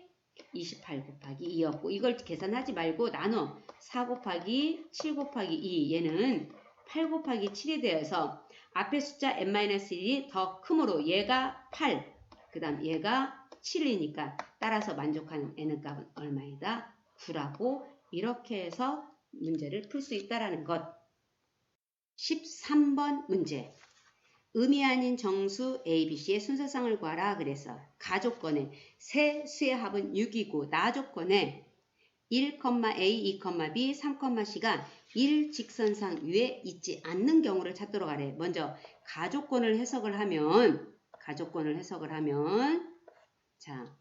28 곱하기 2였고 이걸 계산하지 말고 나눠 4 곱하기 7 곱하기 2 얘는 8 곱하기 7이 되어서 앞에 숫자 n-1이 더 크므로 얘가 8 그 다음 얘가 7이니까 따라서 만족하는 n의 값은 얼마이다? 9라고 이렇게 해서 문제를 풀 수 있다는 것. 13번 문제. 음이 아닌 정수 A, B, C의 순서상을 구하라 그래서 가조건에 세 수의 합은 6이고 나조건에 1,A, 2,B, 3,C가 1직선상 위에 있지 않는 경우를 찾도록 하래. 먼저 가조건을 해석을 하면 자,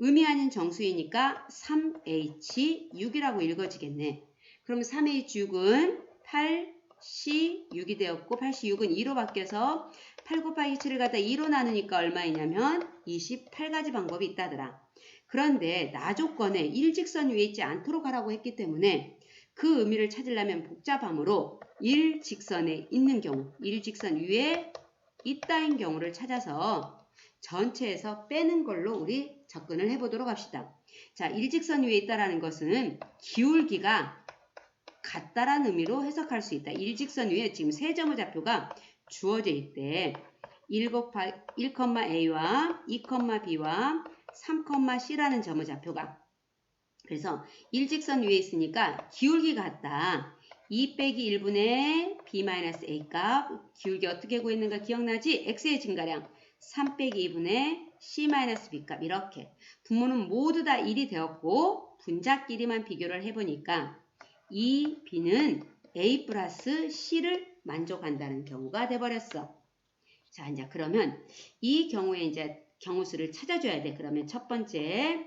음이 아닌 정수이니까 3H6이라고 읽어지겠네. 그럼 3H6은 8C6이 되었고 8C6은 2로 바뀌어서 8 곱하기 7을 갖다 2로 나누니까 얼마이냐면 28가지 방법이 있다더라. 그런데 나조건에 일직선 위에 있지 않도록 하라고 했기 때문에 그 의미를 찾으려면 복잡함으로 일직선에 있는 경우, 일직선 위에 있다인 경우를 찾아서 전체에서 빼는 걸로 우리 접근을 해보도록 합시다. 자, 일직선 위에 있다라는 것은 기울기가 같다라는 의미로 해석할 수 있다. 일직선 위에 지금 세 점의 좌표가 주어져 있대. 1,A와 2,B와 3,C라는 점의 좌표가. 그래서 일직선 위에 있으니까 기울기가 같다. 2 빼기 1분의 B-A 값. 기울기 어떻게 구했는가 기억나지? X의 증가량 3 빼기 2분의 C-B 값. 이렇게 분모는 모두 다 1이 되었고 분자끼리만 비교를 해보니까 이 B는 A 플러스 C를 만족한다는 경우가 돼버렸어. 자, 이제 그러면 이 경우에 이제 경우수를 찾아줘야 돼. 그러면 첫 번째,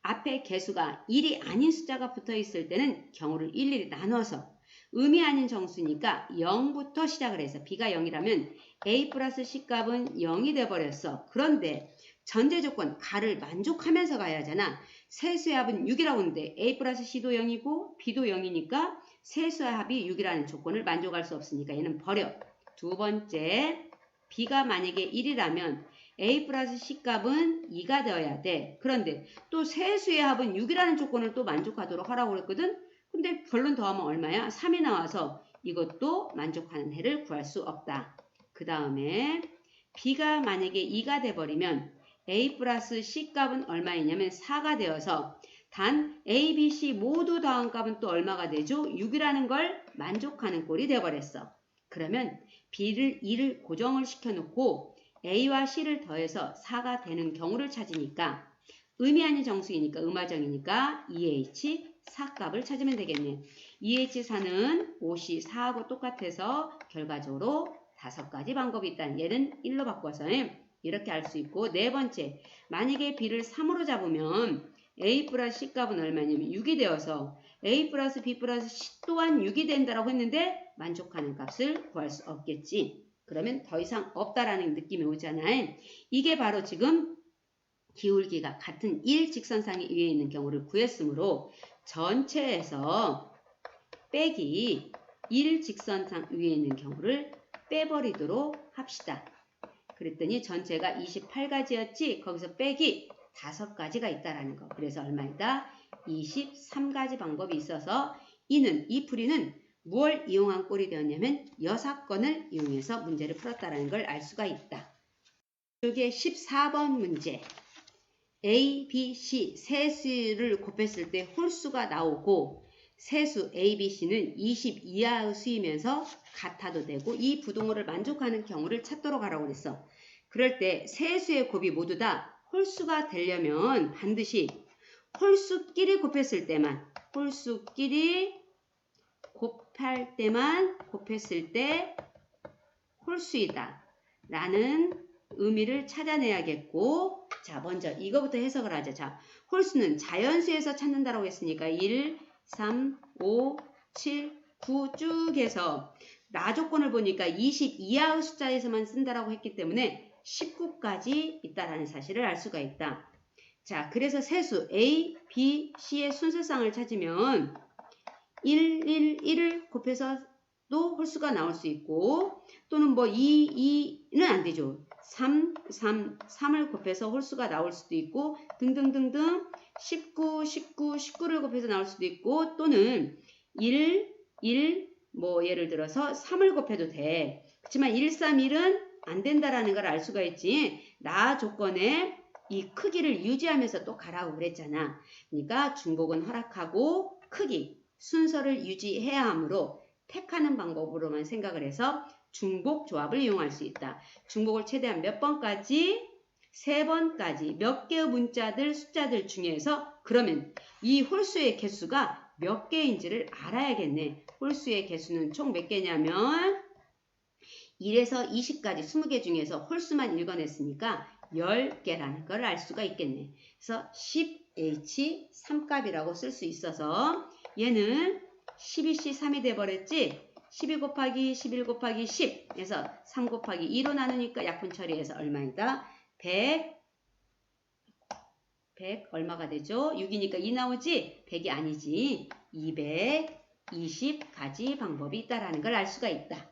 앞에 개수가 1이 아닌 숫자가 붙어 있을 때는 경우를 일일이 나눠서 의미 아닌 정수니까 0부터 시작을 해서 B가 0이라면 A 플러스 C 값은 0이 돼버렸어. 그런데 전제 조건 가를 만족하면서 가야 하잖아. 세수의 합은 6이라고 하는데 A 플러스 C도 0이고 B도 0이니까 세수의 합이 6이라는 조건을 만족할 수 없으니까 얘는 버려. 두 번째, B가 만약에 1이라면 A 플러스 C 값은 2가 되어야 돼. 그런데 또 세수의 합은 6이라는 조건을 또 만족하도록 하라고 그랬거든. 근데 결론 더하면 얼마야? 3이 나와서 이것도 만족하는 해를 구할 수 없다. 그 다음에 B가 만약에 2가 돼버리면 A 플러스 C 값은 얼마이냐면 4가 되어서 단 A, B, C 모두 더한 값은 또 얼마가 되죠? 6이라는 걸 만족하는 꼴이 되어버렸어. 그러면 B를 2를 고정을 시켜놓고 A와 C를 더해서 4가 되는 경우를 찾으니까 의미 아닌 정수이니까 음화정이니까 EH 4값을 찾으면 되겠네. EH4는 OC 4하고 똑같아서 결과적으로 5가지 방법이 있다. 얘는 1로 바꿔서 이렇게 알 수 있고, 네 번째, 만약에 B를 3으로 잡으면 A 플러스 C 값은 얼마냐면 6이 되어서 A 플러스 B 플러스 C 또한 6이 된다라고 했는데 만족하는 값을 구할 수 없겠지. 그러면 더 이상 없다라는 느낌이 오잖아요. 이게 바로 지금 기울기가 같은 일직선상에 위에 있는 경우를 구했으므로 전체에서 빼기 일직선상 위에 있는 경우를 빼버리도록 합시다. 그랬더니 전체가 28가지였지 거기서 빼기 5가지가 있다라는 거. 그래서 얼마이다? 23가지 방법이 있어서 이 풀이는 무엇을 이용한 꼴이 되었냐면 여사건을 이용해서 문제를 풀었다라는 걸 알 수가 있다. 이게 14번 문제. A, B, C 세수를 곱했을 때 홀수가 나오고 세수 A, B, C는 20 이하의 수이면서 같아도 되고 이 부동호를 만족하는 경우를 찾도록 하라고 그랬어. 그럴 때 세수의 곱이 모두 다 홀수가 되려면 반드시 홀수끼리 곱했을 때만 곱했을 때 홀수이다 라는 의미를 찾아내야겠고, 자 먼저 이거부터 해석을 하자. 자, 홀수는 자연수에서 찾는다라고 했으니까 1, 3, 5, 7, 9 쭉 해서 나 조건을 보니까 20 이하의 숫자에서만 쓴다라고 했기 때문에 19까지 있다라는 사실을 알 수가 있다. 자, 그래서 세수 A, B, C의 순서상을 찾으면 1을 곱해서도 홀수가 나올 수 있고, 또는 뭐 2는 안 되죠. 3을 곱해서 홀수가 나올 수도 있고 등등등등 19를 곱해서 나올 수도 있고, 또는 1, 뭐 예를 들어서 3을 곱해도 돼. 그렇지만 1, 3, 1은 안 된다라는 걸 알 수가 있지. 나 조건에 이 크기를 유지하면서 또 가라고 그랬잖아. 그러니까 중복은 허락하고 크기, 순서를 유지해야 하므로 택하는 방법으로만 생각을 해서 중복 조합을 이용할 수 있다. 중복을 최대한 몇 번까지? 3번까지 몇 개의 문자들, 숫자들 중에서 그러면 이 홀수의 개수가 몇 개인지를 알아야겠네. 홀수의 개수는 총 몇 개냐면 1에서 20까지 20개 중에서 홀수만 읽어냈으니까 10개라는 걸 알 수가 있겠네. 그래서 10H 3값이라고 쓸 수 있어서 얘는 12C 3이 돼버렸지. 12 곱하기 11 곱하기 10 해서 3 곱하기 2로 나누니까 약분 처리해서 얼마이다? 100 얼마가 되죠? 6이니까 2 나오지? 100이 아니지. 220가지 방법이 있다라는 걸 알 수가 있다.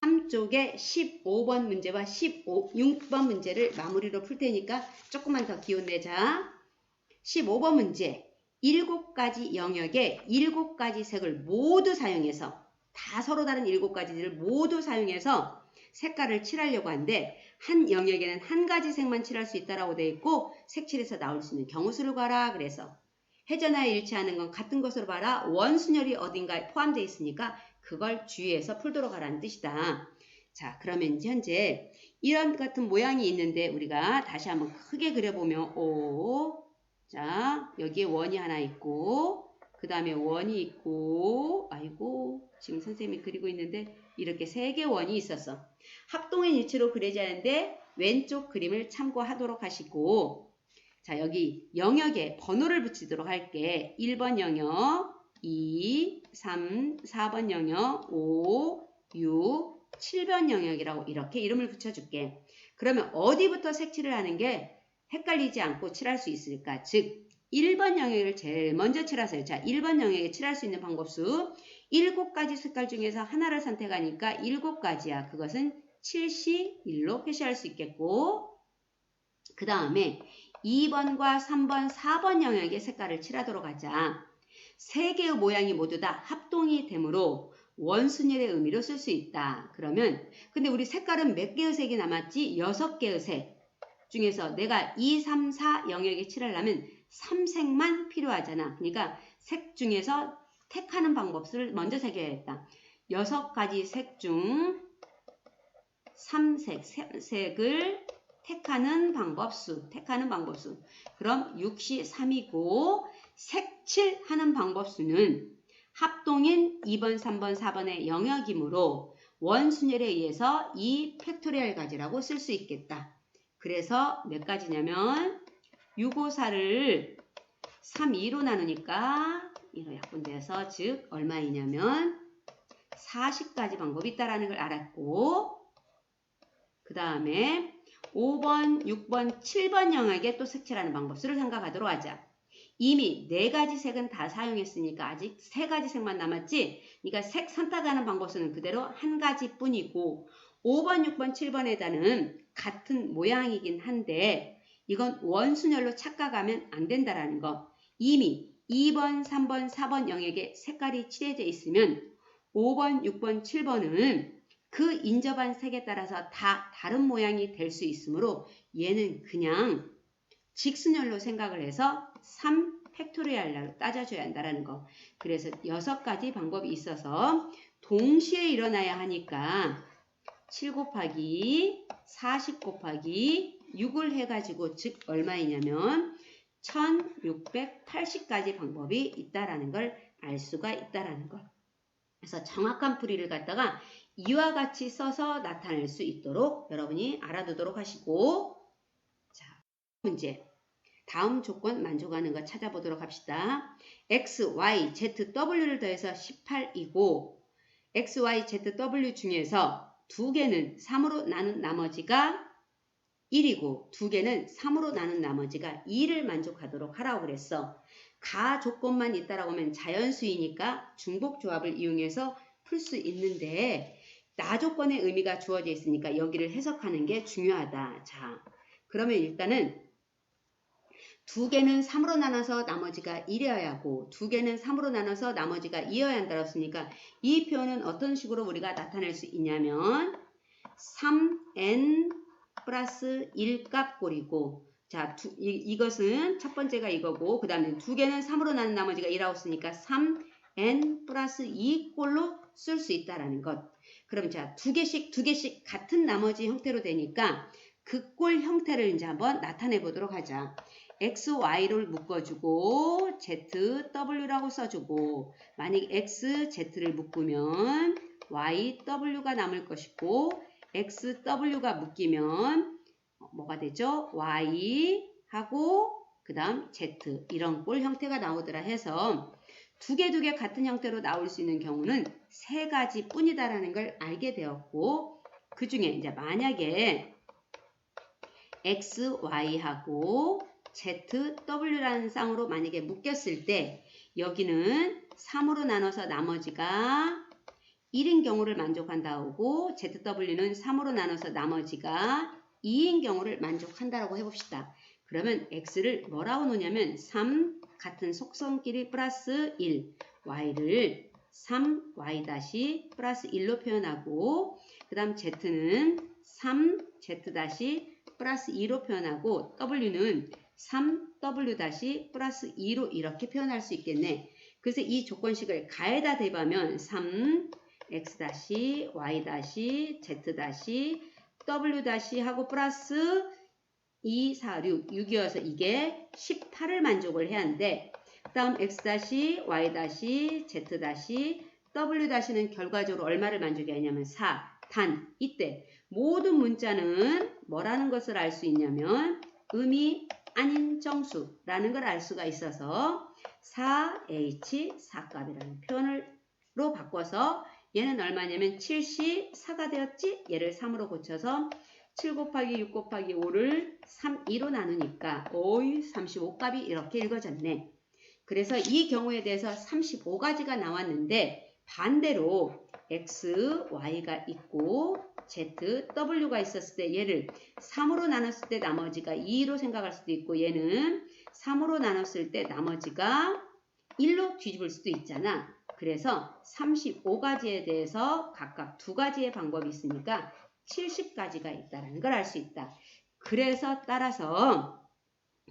3쪽에 15번 문제와 16번 문제를 마무리로 풀 테니까 조금만 더 기운 내자. 15번 문제. 7가지 영역에 7가지 색을 모두 사용해서 다 서로 다른 7가지들을 모두 사용해서 색깔을 칠하려고 하는데 한 영역에는 한 가지 색만 칠할 수 있다라고 되어 있고 색칠에서 나올 수 있는 경우수를 봐라. 그래서 해전하여 일치하는 건 같은 것으로 봐라. 원순열이 어딘가에 포함되어 있으니까 그걸 주의해서 풀도록 하라는 뜻이다. 자, 그러면 현재 이런 같은 모양이 있는데 우리가 다시 한번 크게 그려보면 자, 여기에 원이 하나 있고 그 다음에 원이 있고, 아이고, 지금 선생님이 그리고 있는데 이렇게 3개 원이 있었어. 합동의 위치로 그려지는데 왼쪽 그림을 참고하도록 하시고, 자, 여기 영역에 번호를 붙이도록 할게. 1번 영역, 2, 3, 4번 영역, 5, 6, 7번 영역이라고 이렇게 이름을 붙여줄게. 그러면 어디부터 색칠을 하는 게 헷갈리지 않고 칠할 수 있을까? 즉, 1번 영역을 제일 먼저 칠하세요. 자, 1번 영역에 칠할 수 있는 방법수 7가지 색깔 중에서 하나를 선택하니까 7가지야. 그것은 7C1로 표시할 수 있겠고, 그 다음에 2번과 3번, 4번 영역에 색깔을 칠하도록 하자. 3개의 모양이 모두 다 합동이 되므로 원순열의 의미로 쓸 수 있다. 그러면 근데 우리 색깔은 몇 개의 색이 남았지? 6개의 색 중에서 내가 2, 3, 4 영역에 칠하려면 3색만 필요하잖아. 그러니까 색 중에서 택하는 방법을 먼저 새겨야겠다. 6가지 색 중 3색을 택하는 방법수. 그럼 6시 3이고 색칠하는 방법수는 합동인 2번, 3번, 4번의 영역이므로 원순열에 의해서 2팩토리얼 가지라고 쓸 수 있겠다. 그래서 몇 가지냐면 6, 5, 4를 3, 2로 나누니까 1호 약분돼서 즉 얼마이냐면 40가지 방법이 있다라는 걸 알았고, 그 다음에 5번, 6번, 7번 영역에 또 색칠하는 방법수를 생각하도록 하자. 이미 4가지 색은 다 사용했으니까 아직 3가지 색만 남았지. 그러니까 색 선택하는 방법수는 그대로 1가지 뿐이고 5번, 6번, 7번에다는 같은 모양이긴 한데 이건 원순열로 착각하면 안 된다라는 거. 이미 2번, 3번, 4번 영역에 색깔이 칠해져 있으면 5번, 6번, 7번은 그 인접한 색에 따라서 다 다른 모양이 될 수 있으므로 얘는 그냥 직순열로 생각을 해서 3팩토리얼로 따져줘야 한다는 거. 그래서 6가지 방법이 있어서 동시에 일어나야 하니까 7 곱하기 40 곱하기 6을 해가지고 즉 얼마이냐면 1680가지 방법이 있다라는 걸 알 수가 있다라는 거. 그래서 정확한 풀이를 갖다가 이와 같이 써서 나타낼 수 있도록 여러분이 알아두도록 하시고, 자, 문제. 다음 조건 만족하는 거 찾아보도록 합시다. X, Y, Z, W를 더해서 18이고 X, Y, Z, W 중에서 2개는 3으로 나눈 나머지가 1이고 2개는 3으로 나눈 나머지가 2를 만족하도록 하라고 그랬어. 가 조건만 있다라고 하면 자연수이니까 중복조합을 이용해서 풀 수 있는데 나 조건의 의미가 주어져 있으니까 여기를 해석하는 게 중요하다. 자, 그러면 일단은 2개는 3으로 나눠서 나머지가 1이어야 하고 2개는 3으로 나눠서 나머지가 2여야 한다고 했으니까 이 표현은 어떤 식으로 우리가 나타낼 수 있냐면 3n 플러스 1값 꼴이고, 자, 이것은 첫 번째가 이거고 그 다음에 2개는 3으로 나눈 나머지가 1이라고 했으니까 3n 플러스 2꼴로 쓸 수 있다라는 것. 그럼 자, 두 개씩 같은 나머지 형태로 되니까 그 꼴 형태를 이제 한번 나타내 보도록 하자. X, Y를 묶어주고 Z, W라고 써주고 만약 X, Z를 묶으면 Y, W가 남을 것이고 X, W가 묶이면 뭐가 되죠? Y 하고 그 다음 Z 이런 꼴 형태가 나오더라 해서 두 개 같은 형태로 나올 수 있는 경우는 3가지 뿐이다라는 걸 알게 되었고, 그 중에 이제 만약에 X, Y하고 Z, W라는 쌍으로 만약에 묶였을 때 여기는 3으로 나눠서 나머지가 1인 경우를 만족한다 하고 ZW는 3으로 나눠서 나머지가 2인 경우를 만족한다라고 해봅시다. 그러면 X를 뭐라고 놓냐면 3 같은 속성끼리 플러스 1 Y를 3Y 다시 플러스 1로 표현하고 그 다음 Z는 3Z 다시 플러스 2로 표현하고 W는 3W 다시 플러스 2로 이렇게 표현할 수 있겠네. 그래서 이 조건식을 가에다 대입하면 3 X 다시 Y 다시 Z 다시 W 다시 하고 플러스 2, 4, 6, 6이어서 이게 18을 만족을 해야 하는데 그 다음 x-, y-, z-, w-는 결과적으로 얼마를 만족해 하냐면 4, 단, 이때 모든 문자는 뭐라는 것을 알 수 있냐면 의미 아닌 정수라는 걸 알 수가 있어서 4h 4값이라는 표현으로 바꿔서 얘는 얼마냐면 7시 4가 되었지? 얘를 3으로 고쳐서 7 곱하기 6 곱하기 5를 2로 나누니까 35값이 이렇게 읽어졌네. 그래서 이 경우에 대해서 35가지가 나왔는데 반대로 x, y가 있고 z, w가 있었을 때 얘를 3으로 나눴을 때 나머지가 2로 생각할 수도 있고 얘는 3으로 나눴을 때 나머지가 1로 뒤집을 수도 있잖아. 그래서 35가지에 대해서 각각 2가지의 방법이 있으니까 70가지가 있다는 걸 알 수 있다. 그래서 따라서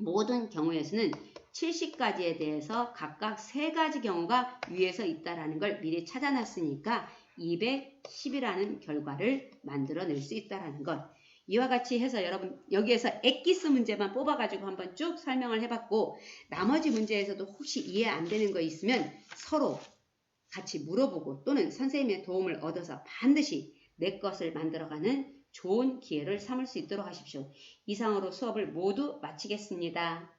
모든 경우에서는 70가지에 대해서 각각 3가지 경우가 위에서 있다는 걸 미리 찾아놨으니까 210이라는 결과를 만들어낼 수 있다는 것. 이와 같이 해서 여러분 여기에서 엑기스 문제만 뽑아가지고 한번 쭉 설명을 해봤고 나머지 문제에서도 혹시 이해 안 되는 거 있으면 서로 같이 물어보고 또는 선생님의 도움을 얻어서 반드시 내 것을 만들어가는 좋은 기회를 삼을 수 있도록 하십시오. 이상으로 수업을 모두 마치겠습니다.